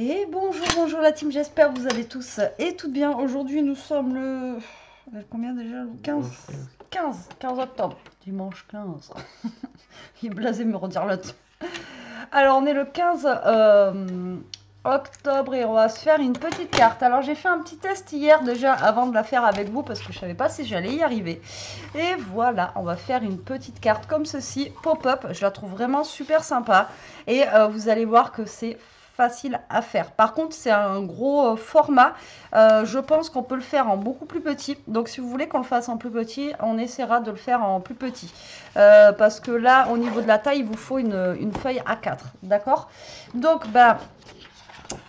Et bonjour, bonjour la team, j'espère que vous allez tous et toutes bien. Aujourd'hui nous sommes le... Combien déjà? Le 15 octobre. Dimanche 15. Il est blasé de me redire là-dessus. Alors on est le 15 octobre et on va se faire une petite carte. Alors j'ai fait un petit test hier déjà avant de la faire avec vous parce que je savais pas si j'allais y arriver. Et voilà, on va faire une petite carte comme ceci, pop-up. Je la trouve vraiment super sympa. Et vous allez voir que c'est facile à faire. Par contre, c'est un gros format. Je pense qu'on peut le faire en beaucoup plus petit. Donc, si vous voulez qu'on le fasse en plus petit, on essaiera de le faire en plus petit. Parce que là, au niveau de la taille, il vous faut une feuille A4. D'accord? Donc, bah,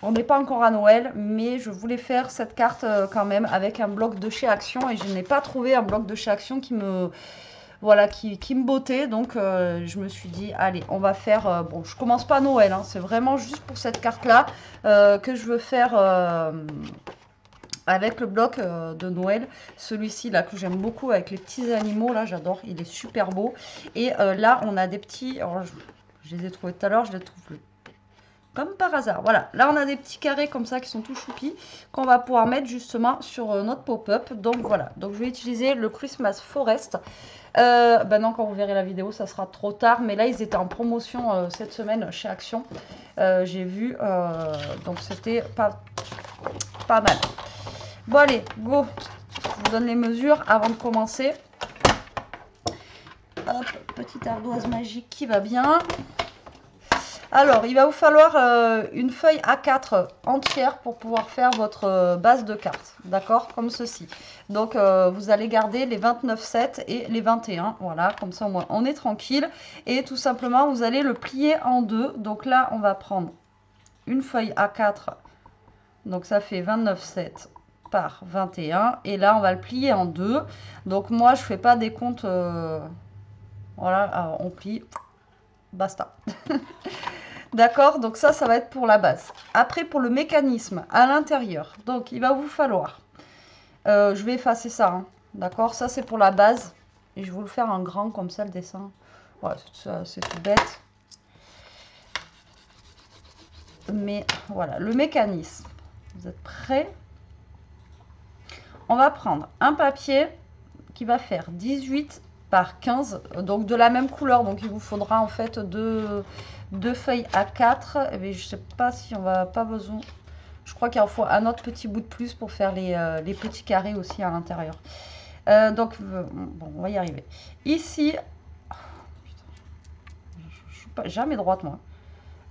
on n'est pas encore à Noël, mais je voulais faire cette carte quand même avec un bloc de chez Action. Et je n'ai pas trouvé un bloc de chez Action qui me... Voilà, qui me bottait, donc je me suis dit, allez, on va faire, bon, je commence pas Noël, hein, c'est vraiment juste pour cette carte-là que je veux faire avec le bloc de Noël, celui-ci là que j'aime beaucoup avec les petits animaux, là j'adore, il est super beau, et là on a des petits, alors, je les ai trouvés tout à l'heure, je les trouve plus. Comme par hasard, voilà. Là, on a des petits carrés comme ça qui sont tout choupis qu'on va pouvoir mettre justement sur notre pop-up. Donc, voilà. Donc, je vais utiliser le Christmas Forest. Ben non, quand vous verrez la vidéo, ça sera trop tard. Mais là, ils étaient en promotion cette semaine chez Action. J'ai vu. Donc, c'était pas mal. Bon, allez, go. Je vous donne les mesures avant de commencer. Hop, petite ardoise magique qui va bien. Alors, il va vous falloir une feuille A4 entière pour pouvoir faire votre base de carte, d'accord? Comme ceci. Donc, vous allez garder les 29,7 et les 21, voilà, comme ça au moins on est tranquille. Et tout simplement, vous allez le plier en deux. Donc là, on va prendre une feuille A4, donc ça fait 29,7 par 21. Et là, on va le plier en deux. Donc moi, je fais pas des comptes, voilà, alors, on plie, basta. D'accord, donc ça va être pour la base. Après, pour le mécanisme à l'intérieur, donc il va vous falloir, je vais effacer ça, hein, d'accord, ça c'est pour la base, et je vais vous le faire en grand comme ça le dessin. Ouais, c'est tout bête. Mais voilà, le mécanisme. Vous êtes prêts? On va prendre un papier qui va faire 18 par 15, donc de la même couleur, donc il vous faudra en fait deux feuilles A4, mais je sais pas si on va pas besoin, je crois qu'il en faut un autre petit bout de plus pour faire les petits carrés aussi à l'intérieur. Donc bon, on va y arriver. Ici, oh, je suis pas jamais droite moi.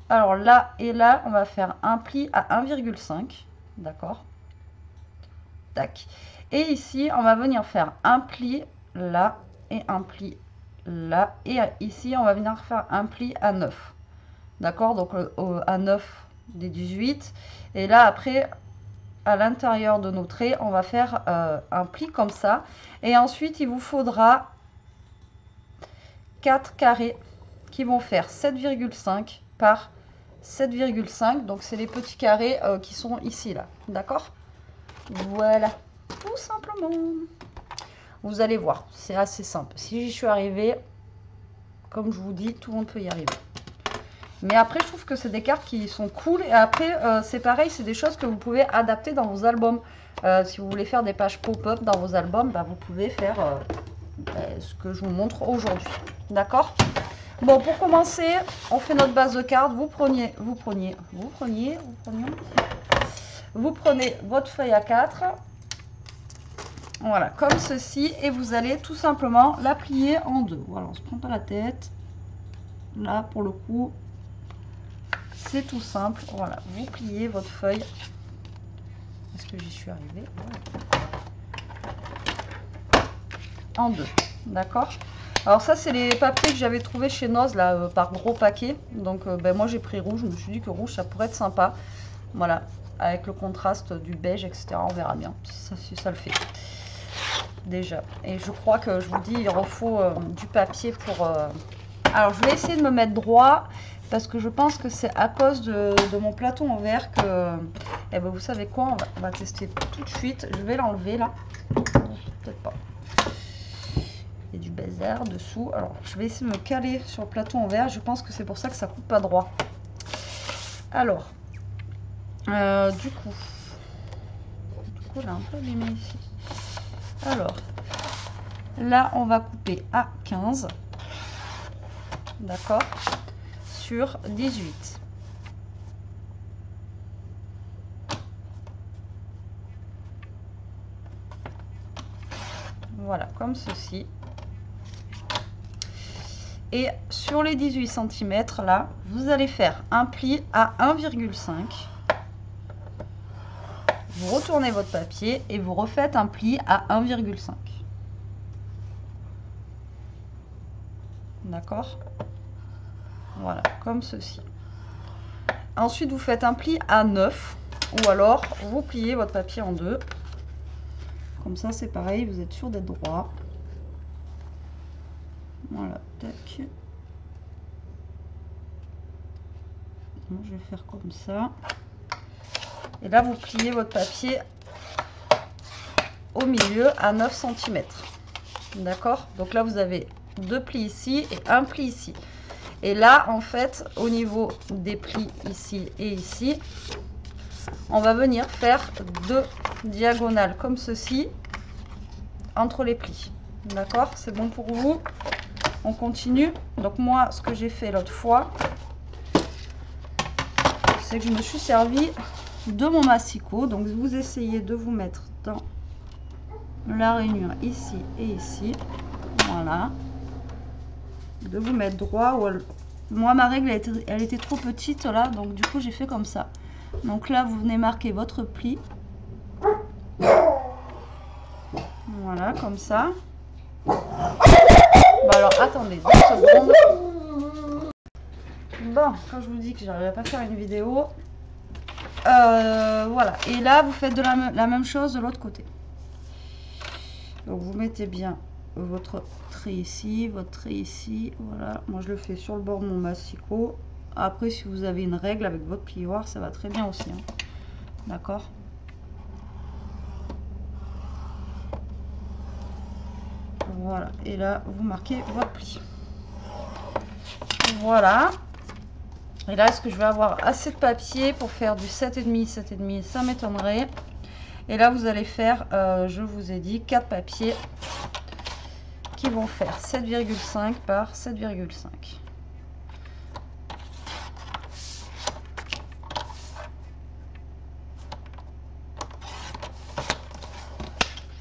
Alors là et là, on va faire un pli à 1,5, d'accord. Tac. Et ici, on va venir faire un pli là et un pli là. Et ici, on va venir faire un pli à 9. D'accord? Donc à 9 des 18. Et là, après, à l'intérieur de nos traits, on va faire un pli comme ça. Et ensuite, il vous faudra 4 carrés qui vont faire 7,5 par 7,5. Donc, c'est les petits carrés qui sont ici, là. D'accord? Voilà. Tout simplement. Vous allez voir, c'est assez simple. Si j'y suis arrivée, comme je vous dis, tout le monde peut y arriver. Mais après, je trouve que c'est des cartes qui sont cool. Et après, c'est pareil, c'est des choses que vous pouvez adapter dans vos albums. Si vous voulez faire des pages pop-up dans vos albums, bah, vous pouvez faire ce que je vous montre aujourd'hui. D'accord? Bon, pour commencer, on fait notre base de cartes. Vous prenez votre feuille A4. Voilà, comme ceci. Et vous allez tout simplement la plier en deux. Voilà, on ne se prend pas la tête. Là, pour le coup, c'est tout simple. Voilà, vous pliez votre feuille. Est-ce que j'y suis arrivée? En deux. D'accord? Alors ça, c'est les papiers que j'avais trouvé chez Noz, là, par gros paquet. Donc, ben, moi, j'ai pris rouge. Je me suis dit que rouge, ça pourrait être sympa. Voilà, avec le contraste du beige, etc. On verra bien si ça le fait. Déjà, et je crois que je vous dis, il faut du papier pour alors je vais essayer de me mettre droit parce que je pense que c'est à cause de mon plateau en verre que eh ben, vous savez quoi, on va tester tout de suite. Je vais l'enlever là, peut-être pas, il y a du bazar dessous. Alors je vais essayer de me caler sur le plateau en verre. Je pense que c'est pour ça que ça coupe pas droit. Alors Du coup, là, un peu abîmé ici. Alors, là, on va couper à 15. D'accord, sur 18. Voilà, comme ceci. Et sur les 18 cm, là, vous allez faire un pli à 1,5. Vous retournez votre papier et vous refaites un pli à 1,5. D'accord? Voilà, comme ceci. Ensuite, vous faites un pli à 9 ou alors vous pliez votre papier en deux. Comme ça, c'est pareil, vous êtes sûr d'être droit. Voilà, tac. Bon, je vais faire comme ça. Et là, vous pliez votre papier au milieu à 9 cm. D'accord? Donc là, vous avez deux plis ici et un pli ici. Et là, en fait, au niveau des plis ici et ici, on va venir faire deux diagonales comme ceci entre les plis. D'accord? C'est bon pour vous? On continue. Donc moi, ce que j'ai fait l'autre fois, c'est que je me suis servi de mon massicot. Donc vous essayez de vous mettre dans la rainure ici et ici. Voilà. De vous mettre droit. Moi, ma règle, elle était trop petite là. Donc du coup, j'ai fait comme ça. Donc là, vous venez marquer votre pli. Voilà, comme ça. Bon, alors, attendez 2 secondes. Bon, quand je vous dis que j'arriverai pas à faire une vidéo, voilà. Et là, vous faites de la même chose de l'autre côté. Donc, vous mettez bien votre trait ici, votre trait ici. Voilà, moi je le fais sur le bord de mon massicot. Après, si vous avez une règle avec votre plioir, ça va très bien aussi. Hein. D'accord? Voilà, et là, vous marquez votre pli. Voilà. Et là, est-ce que je vais avoir assez de papier pour faire du 7,5, 7,5? Ça m'étonnerait. Et là, vous allez faire, je vous ai dit, 4 papiers qui vont faire 7,5 par 7,5.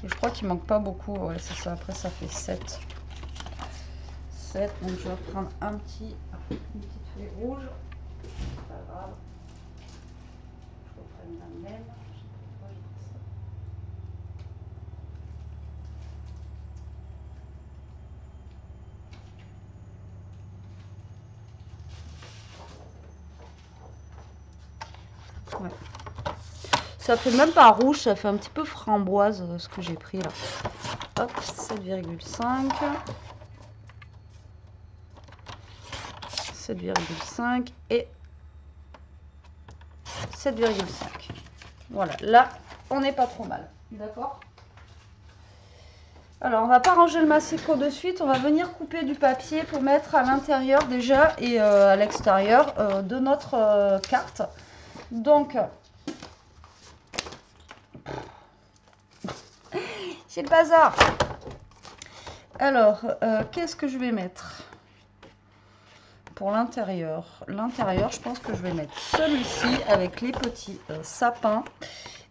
Et je crois qu'il manque pas beaucoup. Ouais, c'est ça. Après, ça fait 7. 7. Donc, je vais prendre une petite feuille rouge. C'est pas grave. Je reprenne la même. Ouais. Ça fait même pas rouge, ça fait un petit peu framboise ce que j'ai pris là. Hop, 7,5. 7,5 et 7,5. Voilà, là, on n'est pas trop mal. D'accord? Alors, on va pas ranger le massicot de suite. On va venir couper du papier pour mettre à l'intérieur déjà et à l'extérieur de notre carte. Donc, c'est le bazar. Alors, qu'est-ce que je vais mettre pour l'intérieur? L'intérieur, je pense que je vais mettre celui-ci avec les petits sapins.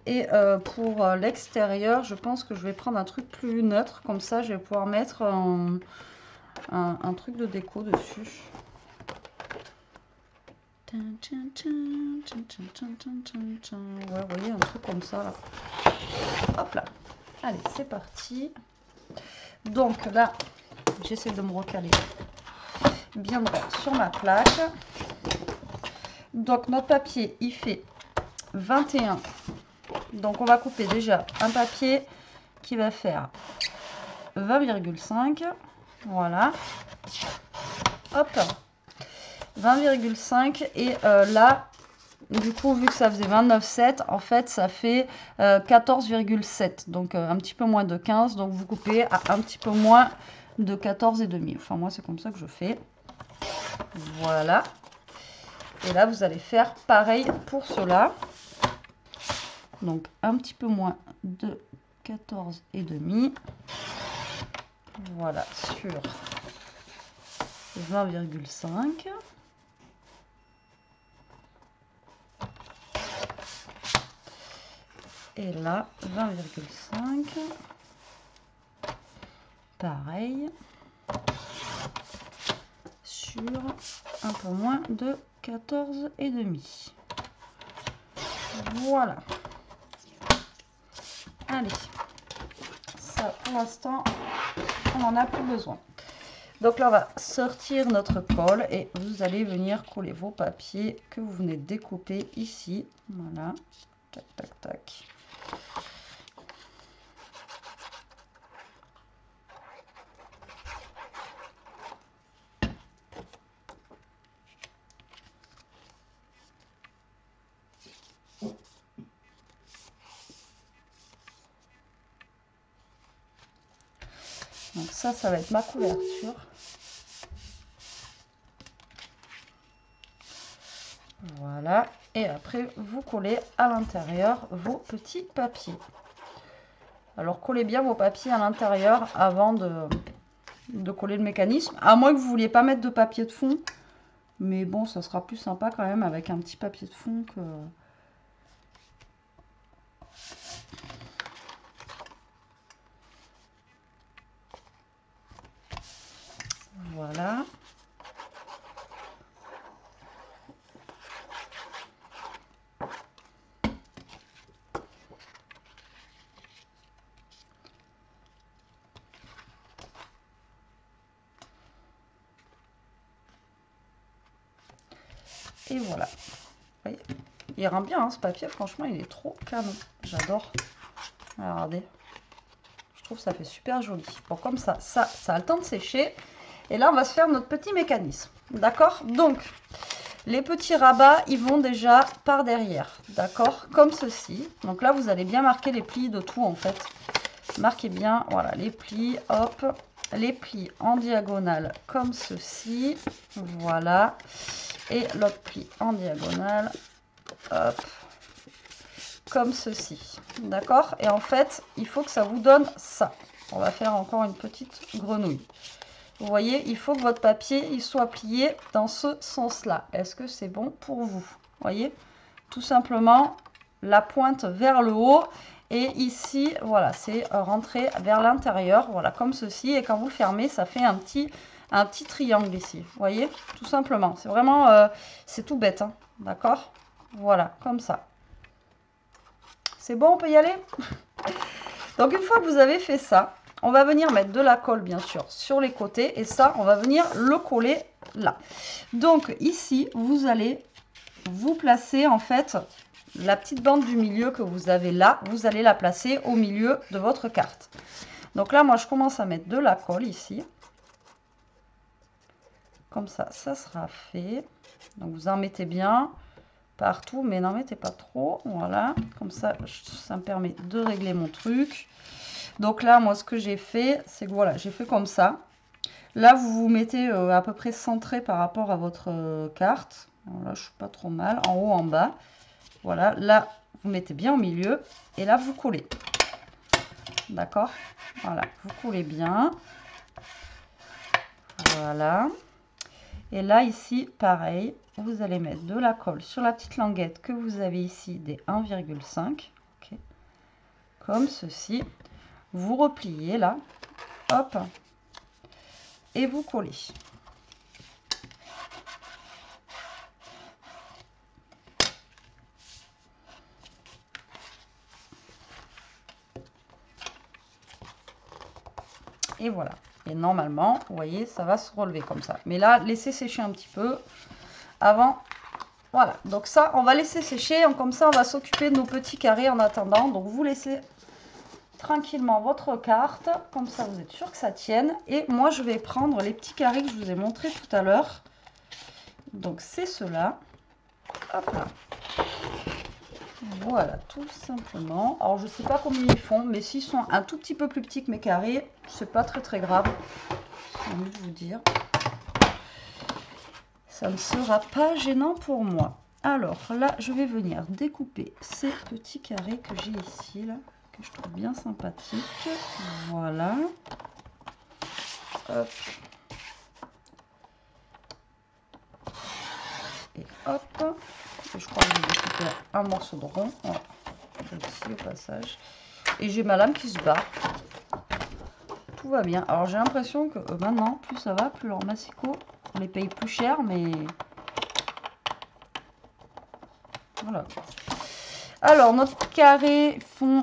Et pour l'extérieur, je pense que je vais prendre un truc plus neutre. Comme ça, je vais pouvoir mettre un truc de déco dessus. Ouais, vous voyez, un truc comme ça, là. Hop là. Allez, c'est parti. Donc là, j'essaie de me recaler bien droit sur ma plaque. Donc notre papier, il fait 21. Donc on va couper déjà un papier qui va faire 20,5. Voilà. Hop. 20,5 et là, du coup, vu que ça faisait 29,7, en fait, ça fait 14,7. Donc un petit peu moins de 15. Donc vous coupez à un petit peu moins de 14,5. Enfin, moi, c'est comme ça que je fais. Voilà. Et là, vous allez faire pareil pour cela. donc un petit peu moins de 14,5. Voilà, sur 20,5. Et là, 20,5. Pareil. Sur un peu moins de 14,5. Voilà. Allez. Ça, pour l'instant, on n'en a plus besoin. Donc là, on va sortir notre colle et vous allez venir coller vos papiers que vous venez de découper ici. Voilà. Tac, tac, tac. Donc ça va être ma couverture. Voilà. Et après, vous collez à l'intérieur vos petits papiers. Alors, collez bien vos papiers à l'intérieur avant de coller le mécanisme. À moins que vous ne vouliez pas mettre de papier de fond. Mais bon, ça sera plus sympa quand même avec un petit papier de fond que... Voilà. Et voilà. Vous voyez, il rend bien hein, ce papier, franchement il est trop canon. J'adore. Regardez. Je trouve que ça fait super joli. Bon comme ça a le temps de sécher. Et là on va se faire notre petit mécanisme. D'accord? Donc les petits rabats ils vont déjà par derrière. D'accord? Comme ceci. Donc là vous allez bien marquer les plis de tout en fait. Marquez bien, voilà, les plis, hop, les plis en diagonale comme ceci. Voilà. Et l'autre pli en diagonale, hop, comme ceci. D'accord? Et en fait, il faut que ça vous donne ça. On va faire encore une petite grenouille. Vous voyez, il faut que votre papier il soit plié dans ce sens-là. Est-ce que c'est bon pour vous? Vous voyez? Tout simplement, la pointe vers le haut. Et ici, voilà, c'est rentré vers l'intérieur. Voilà, comme ceci. Et quand vous le fermez, ça fait un petit triangle ici. Vous voyez? Tout simplement. C'est vraiment... c'est tout bête. Hein, d'accord? Voilà, comme ça. C'est bon, on peut y aller? Donc, une fois que vous avez fait ça, on va venir mettre de la colle, bien sûr, sur les côtés. Et ça, on va venir le coller là. Donc, ici, vous allez vous placer, en fait, la petite bande du milieu que vous avez là. Vous allez la placer au milieu de votre carte. Donc là, moi, je commence à mettre de la colle ici. Comme ça, ça sera fait. Donc, vous en mettez bien partout, mais n'en mettez pas trop. Voilà, comme ça, ça me permet de régler mon truc. Donc là, moi, ce que j'ai fait, c'est que voilà, j'ai fait comme ça. Là, vous vous mettez à peu près centré par rapport à votre carte. Alors là, je suis pas trop mal. En haut, en bas. Voilà, là, vous mettez bien au milieu. Et là, vous collez. D'accord? Voilà, vous collez bien. Voilà. Et là, ici, pareil, vous allez mettre de la colle sur la petite languette que vous avez ici, des 1,5. Okay. Comme ceci. Vous repliez là. Hop. Et vous collez. Et voilà. Et normalement, vous voyez, ça va se relever comme ça. Mais là, laissez sécher un petit peu avant. Voilà. Donc ça, on va laisser sécher. Comme ça, on va s'occuper de nos petits carrés en attendant. Donc, vous laissez tranquillement votre carte. Comme ça, vous êtes sûr que ça tienne. Et moi, je vais prendre les petits carrés que je vous ai montrés tout à l'heure. Donc, c'est ceux-là. Hop là. Voilà, tout simplement. Alors, je ne sais pas combien ils font, mais s'ils sont un tout petit peu plus petits que mes carrés, c'est pas très grave. J'ai envie de vous dire. Ça ne sera pas gênant pour moi. Alors là, je vais venir découper ces petits carrés que j'ai ici, là, que je trouve bien sympathiques. Voilà. Hop. Et hop. Et je crois que je vais découper un morceau de rond. Voilà. Ici au passage. Et j'ai ma lame qui se bat. Tout va bien. Alors j'ai l'impression que maintenant, plus ça va, plus leurs massicots, on les paye plus cher, mais voilà. Alors nos carrés font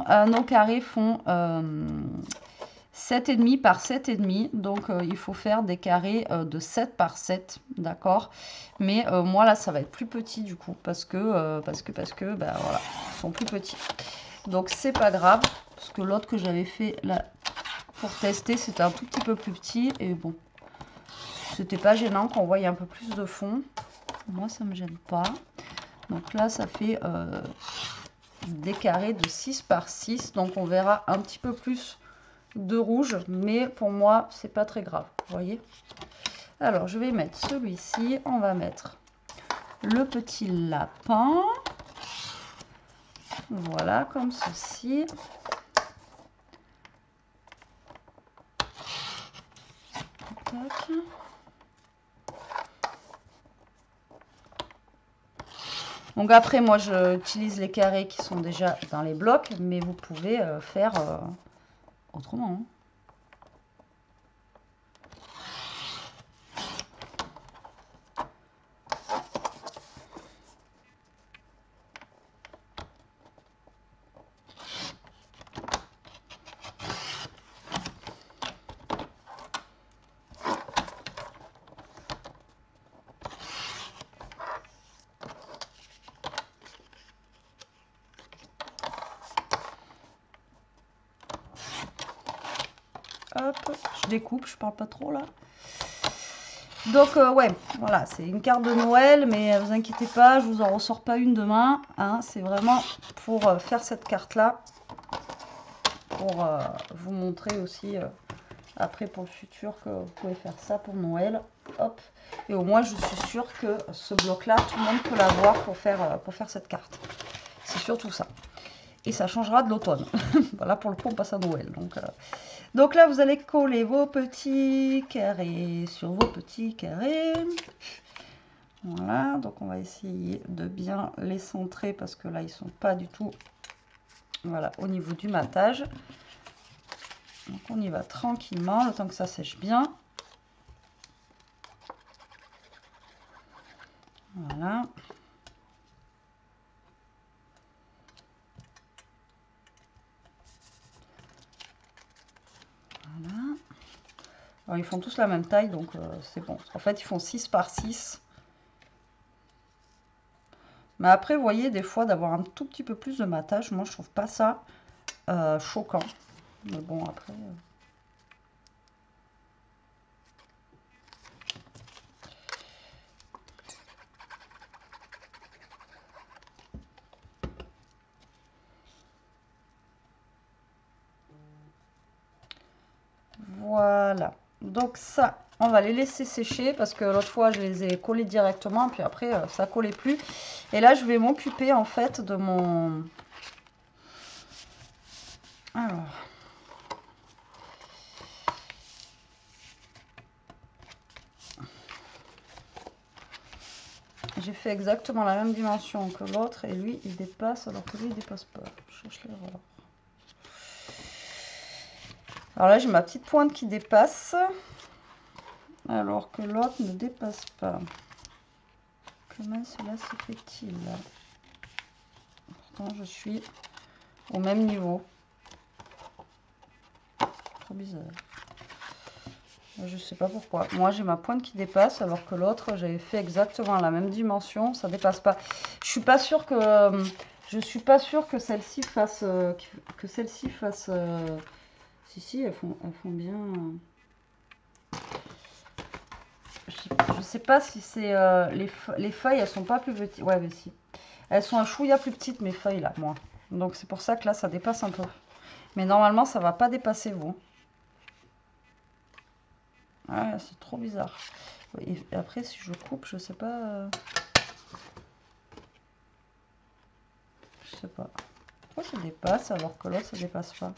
7,5 par 7,5. Donc il faut faire des carrés de 7 par 7, d'accord. Mais moi là ça va être plus petit du coup parce que bah, voilà, ils sont plus petits. Donc c'est pas grave parce que l'autre que j'avais fait là pour tester c'était un tout petit peu plus petit et bon, c'était pas gênant qu'on voie un peu plus de fond. Moi ça me gêne pas. Donc là ça fait des carrés de 6 par 6. Donc on verra un petit peu plus de rouge, mais pour moi c'est pas très grave, vous voyez. Alors je vais mettre celui-ci, on va mettre le petit lapin, voilà, comme ceci. Tac. Donc après moi j'utilise les carrés qui sont déjà dans les blocs, mais vous pouvez faire autrement, hein. Hop, je découpe, je parle pas trop là. Donc ouais, voilà, c'est une carte de Noël, mais vous inquiétez pas, je vous en ressors pas une demain, hein, c'est vraiment pour faire cette carte là, pour vous montrer aussi après pour le futur que vous pouvez faire ça pour Noël. Hop, et au moins je suis sûre que ce bloc là, tout le monde peut l'avoir pour faire cette carte. C'est surtout ça. Et ça changera de l'automne. Voilà, pour le coup on passe à Noël. Donc là vous allez coller vos petits carrés sur vos petits carrés. Voilà, donc on va essayer de bien les centrer parce que là ils sont pas du tout, voilà, au niveau du matage. Donc on y va tranquillement le temps que ça sèche bien. Voilà. Voilà. Alors ils font tous la même taille, donc c'est bon. En fait ils font 6 par 6. Mais après vous voyez des fois d'avoir un tout petit peu plus de matage, moi je trouve pas ça choquant. Mais bon après... Voilà, donc ça, on va les laisser sécher parce que l'autre fois, je les ai collés directement, puis après, ça collait plus. Et là, je vais m'occuper en fait de mon... Alors... J'ai fait exactement la même dimension que l'autre et lui, il dépasse alors que lui, il dépasse pas. Je cherche l'erreur. Alors là, j'ai ma petite pointe qui dépasse alors que l'autre ne dépasse pas. Comment cela se fait-il? Pourtant, je suis au même niveau. Trop bizarre. Je sais pas pourquoi. Moi, j'ai ma pointe qui dépasse alors que l'autre, j'avais fait exactement la même dimension. Ça dépasse pas. Je suis pas sûre que... je suis pas sûre que celle-ci fasse... Si, elles font bien... Je sais pas si c'est... les feuilles, elles sont pas plus petites. Ouais, mais si. Elles sont un chouïa plus petites, mes feuilles, là, moi. Donc, c'est pour ça que là, ça dépasse un peu. Mais normalement, ça va pas dépasser, vous. Ouais, c'est trop bizarre. Et après, si je coupe, je sais pas... sais pas. Pourquoi ça dépasse alors que là, ça dépasse pas?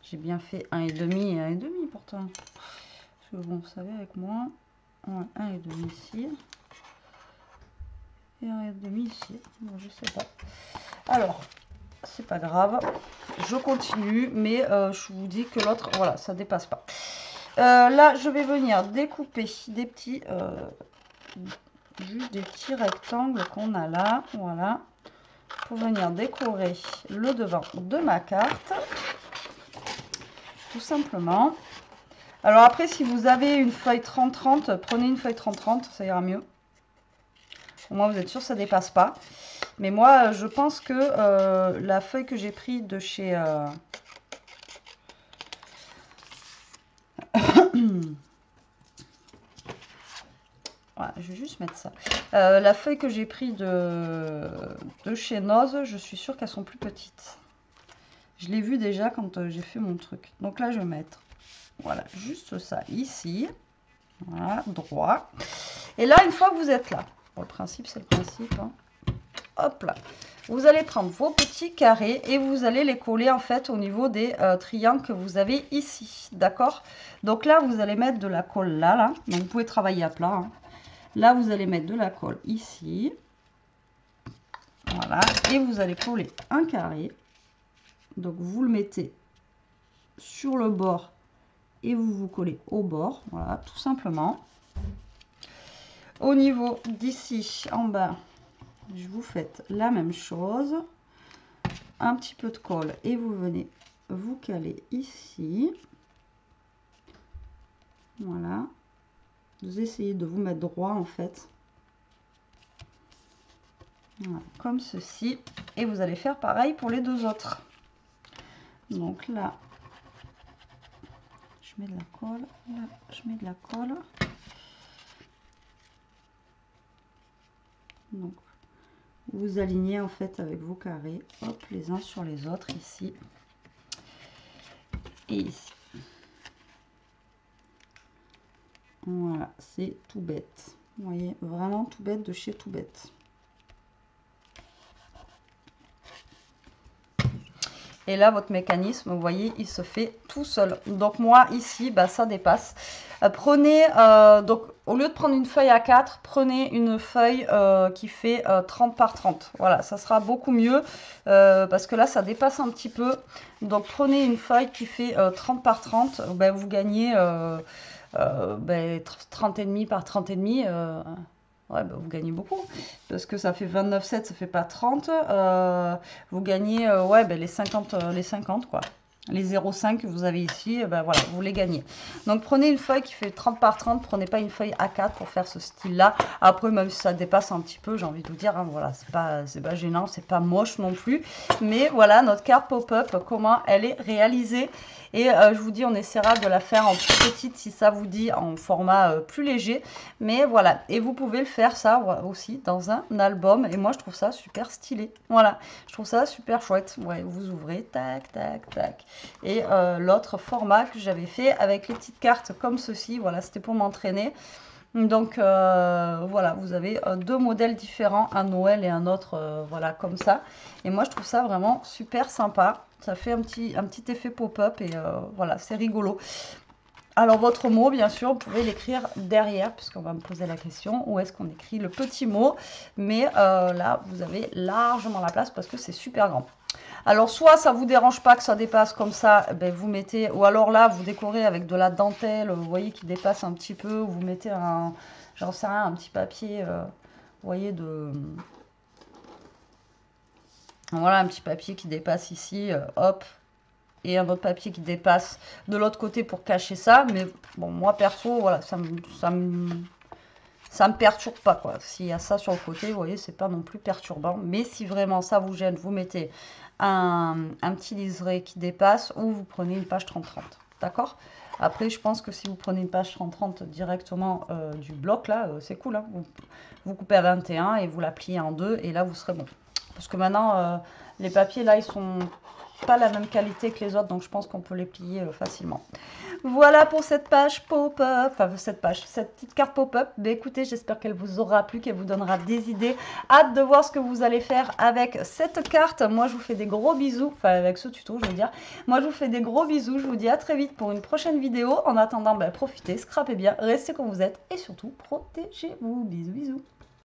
J'ai bien fait 1,5 et 1,5 pourtant. Parce que bon, vous savez, avec moi, ouais, 1,5 ici. Et 1,5 ici. Bon, je sais pas. Alors, c'est pas grave. Je continue, mais je vous dis que l'autre, voilà, ça dépasse pas. Là, je vais venir découper des petits, juste des petits rectangles qu'on a là, voilà, pour venir décorer le devant de ma carte, tout simplement. Alors après, si vous avez une feuille 30-30, prenez une feuille 30-30, ça ira mieux. Au moins, vous êtes sûr que ça ne dépasse pas. Mais moi, je pense que la feuille que j'ai prise de chez... Voilà, je vais juste mettre ça. La feuille que j'ai prise de chez Noz, je suis sûre qu'elles sont plus petites. Je l'ai vu déjà quand j'ai fait mon truc. Donc là, je vais mettre, voilà, juste ça ici. Voilà, droit. Et là, une fois que vous êtes là, bon, le principe, c'est le principe. Hein. Hop là. Vous allez prendre vos petits carrés et vous allez les coller en fait au niveau des triangles que vous avez ici. D'accord? Donc là, vous allez mettre de la colle là. Donc vous pouvez travailler à plat. Hein. Là, vous allez mettre de la colle ici. Voilà. Et vous allez coller un carré. Donc, vous le mettez sur le bord et vous vous collez au bord. Voilà, tout simplement. Au niveau d'ici, en bas, je vous faites la même chose. Un petit peu de colle et vous venez vous caler ici. Voilà. Vous essayez de vous mettre droit en fait. Voilà, comme ceci. Et vous allez faire pareil pour les deux autres. Donc là, je mets de la colle. Là, je mets de la colle. Donc, vous alignez en fait avec vos carrés. Hop, les uns sur les autres ici. Et ici. Voilà, c'est tout bête. Vous voyez, vraiment tout bête de chez tout bête. Et là, votre mécanisme, vous voyez, il se fait tout seul. Donc moi, ici, bah, ça dépasse. Prenez, donc au lieu de prendre une feuille A4, prenez une feuille qui fait 30 par 30. Voilà, ça sera beaucoup mieux parce que là, ça dépasse un petit peu. Donc prenez une feuille qui fait 30 par 30. Ben, vous gagnez 30,5 par 30,5. Ouais, bah, vous gagnez beaucoup, parce que ça fait 29,7, ça fait pas 30. Vous gagnez ouais, bah, les 50, quoi. Les 0,5 que vous avez ici, ben voilà, vous les gagnez. Donc prenez une feuille qui fait 30 par 30, prenez pas une feuille A4 pour faire ce style-là. Après, même si ça dépasse un petit peu, j'ai envie de vous dire, hein, voilà, c'est pas gênant, c'est pas moche non plus. Mais voilà, notre carte pop-up, comment elle est réalisée. Et je vous dis, on essaiera de la faire en plus petite si ça vous dit, en format plus léger. Mais voilà, et vous pouvez le faire ça aussi dans un album. Et moi, je trouve ça super stylé. Voilà, je trouve ça super chouette. Ouais, vous ouvrez, tac, tac, tac. Et l'autre format que j'avais fait avec les petites cartes comme ceci, voilà, c'était pour m'entraîner. Donc voilà, vous avez deux modèles différents, un Noël et un autre, voilà, comme ça. Et moi, je trouve ça vraiment super sympa. Ça fait un petit effet pop-up et voilà, c'est rigolo. Alors, votre mot, bien sûr, vous pouvez l'écrire derrière, puisqu'on va me poser la question, où est-ce qu'on écrit le petit mot. Mais là, vous avez largement la place parce que c'est super grand. Alors, soit ça vous dérange pas que ça dépasse comme ça, ben vous mettez, ou alors là, vous décorez avec de la dentelle, vous voyez, qui dépasse un petit peu, vous mettez un, j'en sais rien, un petit papier, vous voyez, voilà, un petit papier qui dépasse ici, hop, et un autre papier qui dépasse de l'autre côté pour cacher ça. Mais bon, moi, perso, voilà, ça me perturbe pas, quoi. S'il y a ça sur le côté, vous voyez, c'est pas non plus perturbant. Mais si vraiment ça vous gêne, vous mettez un petit liseré qui dépasse ou vous prenez une page 30-30. D'accord? Après, je pense que si vous prenez une page 30-30 directement du bloc, là, c'est cool. Hein, vous coupez à 21 et vous la pliez en deux et là, vous serez bon. Parce que maintenant, les papiers, là, ils sont pas la même qualité que les autres, donc je pense qu'on peut les plier facilement. Voilà pour cette page pop-up, enfin cette petite carte pop-up. Mais écoutez, j'espère qu'elle vous aura plu, qu'elle vous donnera des idées. Hâte de voir ce que vous allez faire avec cette carte. Moi, je vous fais des gros bisous, enfin avec ce tuto, je veux dire. Moi, je vous fais des gros bisous. Je vous dis à très vite pour une prochaine vidéo. En attendant, profitez, scrapez bien, restez comme vous êtes et surtout, protégez-vous. Bisous, bisous.